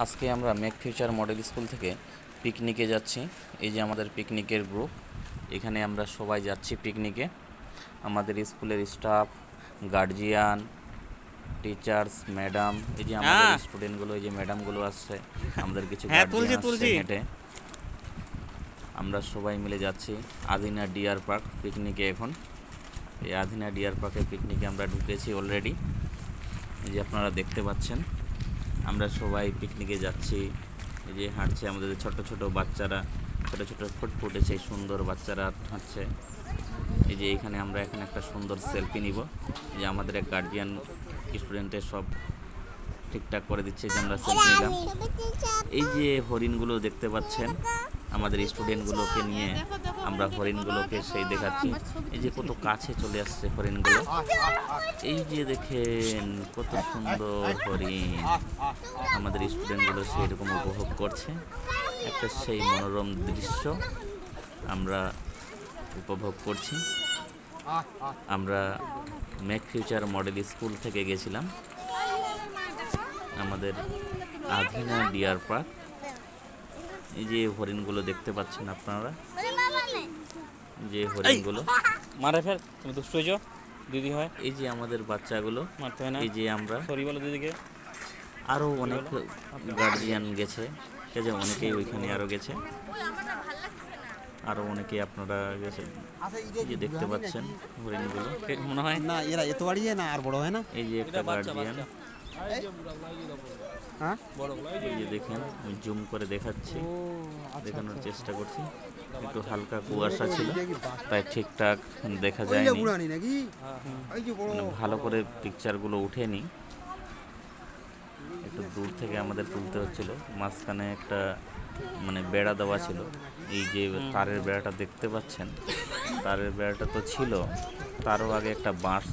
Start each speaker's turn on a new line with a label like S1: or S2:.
S1: আজকে আমরা make future model school থেকে পিকনিকে যাচ্ছি। এই যে আমাদের পিকনিকের গ্রুপ, এখানে আমরা সবাই যাচ্ছি পিকনিকে। আমাদের স্কুলের স্টাফ, গার্জিয়ান, টিচার্স, ম্যাডাম, এই যে আমাদের স্টুডেন্টগুলো, এই যে ম্যাডামগুলো আসছে, আমাদের কিছু গার্জিয়ান আসছে হেঁটে। আমরা সবাই মিলে যাচ্ছি আদিনা ডিয়ার পার্ক পিকনিকে। এখন এই আদিনা ডিয়ার পার্কের পিকনিকে আমরা ঢুকেছি অলরেডি। এই যে আপনারা দেখতে পাচ্ছেন আমরা সবাই পিকনিকে যাচ্ছি। এই যে হাঁটছে আমাদের ছোট ছোট বাচ্চারা, ছোট ছোট ফুটফুটে সেই সুন্দর বাচ্চারা হাঁটছে। এই যে এখানে আমরা এখন একটা সুন্দর সেলফি নিব। যে আমাদের এক গার্জিয়ান স্টুডেন্টের সব ঠিকঠাক করে দিচ্ছে যে আমরা সেলফি নিলাম। এই যে হরিণগুলো দেখতে পাচ্ছেন, আমাদের স্টুডেন্টগুলোকে নিয়ে আমরা হরিণগুলোকে সেই দেখাচ্ছি। এই যে কত কাছে চলে আসছে হরিণগুলো, এই যে দেখেন কত সুন্দর হরিণ। আমাদের স্টুডেন্টগুলো সেই রকম উপভোগ করছে, একটা সেই মনোরম দৃশ্য আমরা উপভোগ করছি। আমরা মেক ফিউচার মডেল স্কুল থেকে গেছিলাম আমাদের আধিনা ডিয়ার পার্ক। এই যে হরিণগুলো দেখতে পাচ্ছেন আপনারা, যে হরিণগুলো
S2: মারে ফের তুমি দুষ্ট হয়েছো দিদি হয়।
S1: এই যে আমাদের বাচ্চাগুলো
S2: মারতে হয় না,
S1: এই যে আমরা
S2: সরি বলো দিদিকে।
S1: আরও অনেক গার্জিয়ান গেছে, এই যে অনেকেই ওইখানে আরও গেছে, আরও অনেকেই আপনারা গেছে। এই যে দেখতে পাচ্ছেন হরিণগুলো,
S2: মনে হয়
S3: না এরা এত বাড়ি না আর বড় হয় না।
S1: এই যে একটা গার্জিয়ান,
S3: হ্যাঁ
S1: এই যে দেখেন আমি জুম করে দেখাচ্ছি, দেখানোর চেষ্টা করছি। একটু হালকা কুয়াশা ছিল তাই ঠিকঠাক দেখা যায়নি,
S3: নাকি
S1: মানে ভালো করে পিকচারগুলো উঠেনি, একটু দূর থেকে আমাদের তুলতে হচ্ছিল। মাঝখানে একটা মানে বেড়া দেওয়া ছিল, এই যে তারের বেড়াটা দেখতে পাচ্ছেন, তারের বেড়াটা তো ছিল, তারও আগে একটা বাঁশ